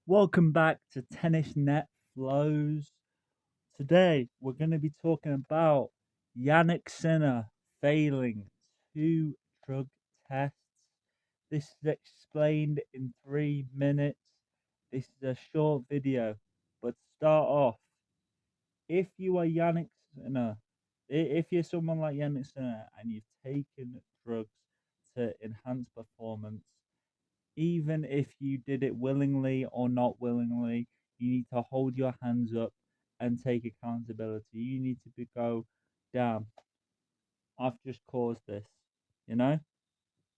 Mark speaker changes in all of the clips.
Speaker 1: Welcome back to Tennis Net Flows. Today we're going to be talking about Jannik Sinner failing 2 drug tests. This is explained in 3 minutes. This is a short video, but start off. If you are Jannik Sinner, if you're someone like Jannik Sinner and you've taken drugs to enhance performance, even if you did it willingly or not willingly, you need to hold your hands up and take accountability. You need to go, damn, I've just caused this. You know?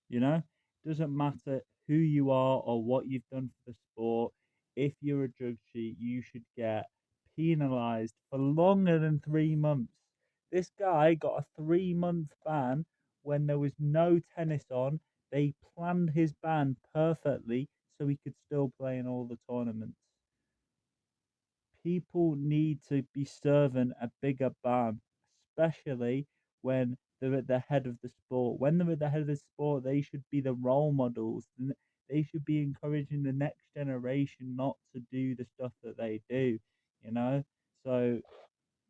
Speaker 1: You know? Doesn't matter who you are or what you've done for the sport. If you're a drug cheat, you should get penalized for longer than 3 months. This guy got a 3 month ban when there was no tennis on. They planned his ban perfectly so he could still play in all the tournaments. People need to be serving a bigger ban, especially when they're at the head of the sport. When they're at the head of the sport, they should be the role models. They should be encouraging the next generation not to do the stuff that they do, you know? So, at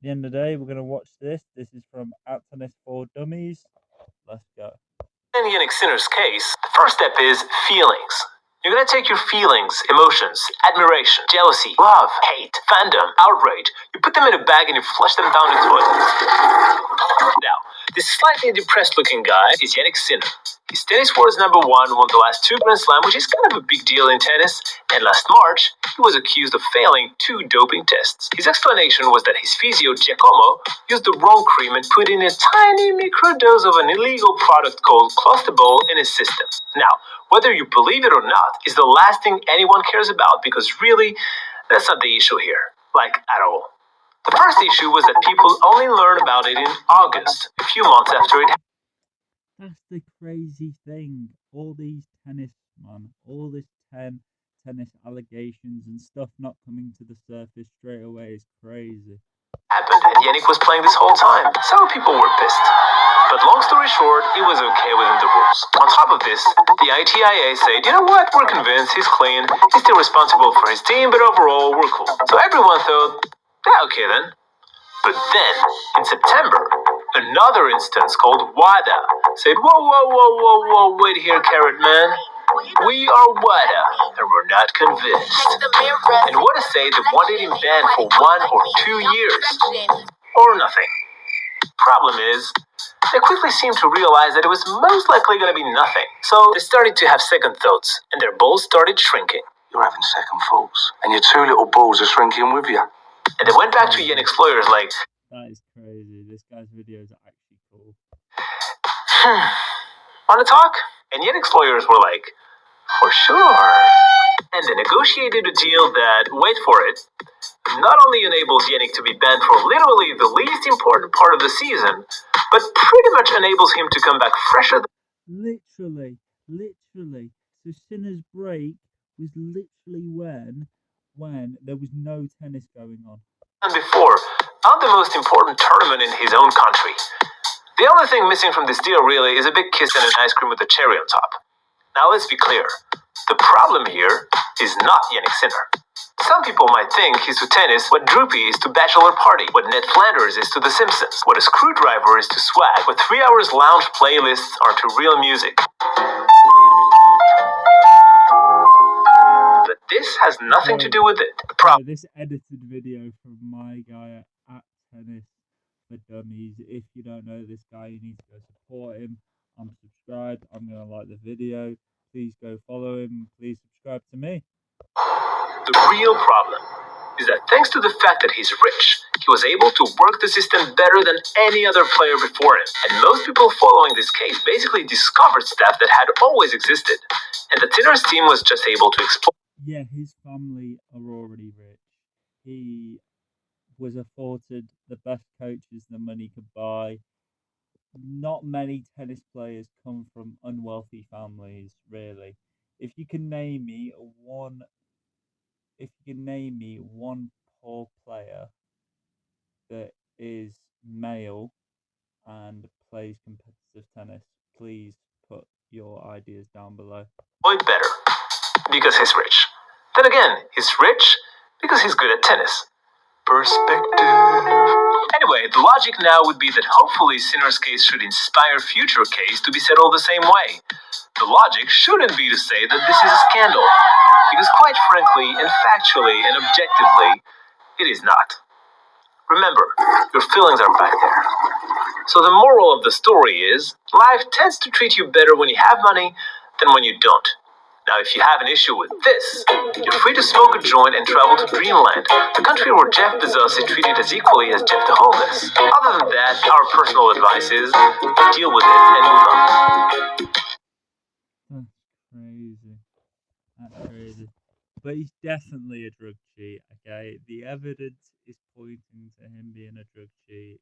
Speaker 1: the end of the day, we're going to watch this. This is from At Tennis for Dummies. Let's go.
Speaker 2: In Jannik Sinner's case, the first step is feelings. You're gonna take your feelings, emotions, admiration, jealousy, love, hate, fandom, outrage. You put them in a bag and you flush them down the toilet. Now, this slightly depressed looking guy is Jannik Sinner. He's tennis world's #1, won the last 2 Grand Slam, which is kind of a big deal in tennis, and last March, he was accused of failing 2 doping tests. His explanation was that his physio, Giacomo, used the wrong cream and put in a tiny microdose of an illegal product called clostebol in his system. Now, whether you believe it or not is the last thing anyone cares about, because really, that's not the issue here, like at all. The first issue was that people only learned about it in August, a few months after it happened.
Speaker 1: That's the crazy thing. All these tennis, man, all this tennis allegations and stuff not coming to the surface straight away is crazy.
Speaker 2: Happened, and Jannik was playing this whole time, so people were pissed. But long story short, it was okay within the rules. On top of this, the ITIA said, you know what, we're convinced he's clean, he's still responsible for his team, but overall, we're cool. So everyone thought, yeah, okay then. But then, in September, another instance called WADA said, whoa, wait here, Carrot Man. We are WADA, and we're not convinced. And WADA say they wanted him banned for 1 or 2 years. Or nothing. Problem is, they quickly seemed to realize that it was most likely going to be nothing. So they started to have second thoughts, and their balls started shrinking.
Speaker 3: You're having second thoughts, and your 2 little balls are shrinking with you.
Speaker 2: And they went back to Jannik's lawyers like,
Speaker 1: that is crazy. This guy's videos are actually cool.
Speaker 2: Want to talk? And Jannik's lawyers were like, for sure. And they negotiated a deal that, wait for it, not only enables Jannik to be banned for literally the least important part of the season, but pretty much enables him to come back fresher than...
Speaker 1: Literally. So Sinner's break was literally when there was no tennis going on.
Speaker 2: And before, on the most important tournament in his own country. The only thing missing from this deal really is a big kiss and an ice cream with a cherry on top. Now let's be clear. The problem here is not Jannik Sinner. Some people might think he's to tennis what Droopy is to Bachelor Party, what Ned Flanders is to The Simpsons, what a screwdriver is to swag, what 3 hours lounge playlists are to real music. But this has nothing to do with it. The problem.
Speaker 1: This edited video from my guy at Tennis for Dummies. If you don't know this guy, you need to go support him. I'm subscribed. I'm going to like the video. Please go follow him. Please subscribe to me.
Speaker 2: The real problem is that thanks to the fact that he's rich, he was able to work the system better than any other player before him. And most people following this case basically discovered stuff that had always existed. And the Sinner's team was just able to exploit.
Speaker 1: Yeah, his family are already rich. He was afforded the best coaches the money could buy. Not many tennis players come from unwealthy families, really. If you can name me one poor player that is male and plays competitive tennis, please put your ideas down below.
Speaker 2: Better because he's rich. Then again, he's rich because he's good at tennis. Perspective. Anyway, the logic now would be that hopefully Sinner's case should inspire future case to be settled the same way. The logic shouldn't be to say that this is a scandal, because quite frankly and factually and objectively, it is not. Remember, your feelings are back there. So the moral of the story is, life tends to treat you better when you have money than when you don't. Now, if you have an issue with this, you're free to smoke a joint and travel to Greenland, the country where Jeff Bezos is treated as equally as Jeff the homeless. Other than that, our personal advice is, deal with it and move on.
Speaker 1: That's crazy. That's crazy. But he's definitely a drug cheat, okay? The evidence is pointing to him being a drug cheat.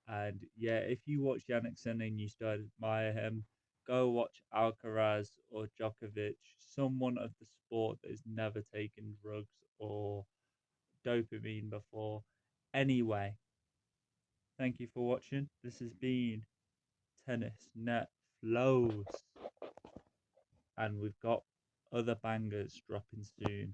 Speaker 1: And yeah, if you watch Jannik Sinner and you start to admire him, go watch Alcaraz or Djokovic, someone of the sport that has never taken drugs or dopamine before. Anyway, thank you for watching. This has been Tennis Net Flows. And we've got other bangers dropping soon.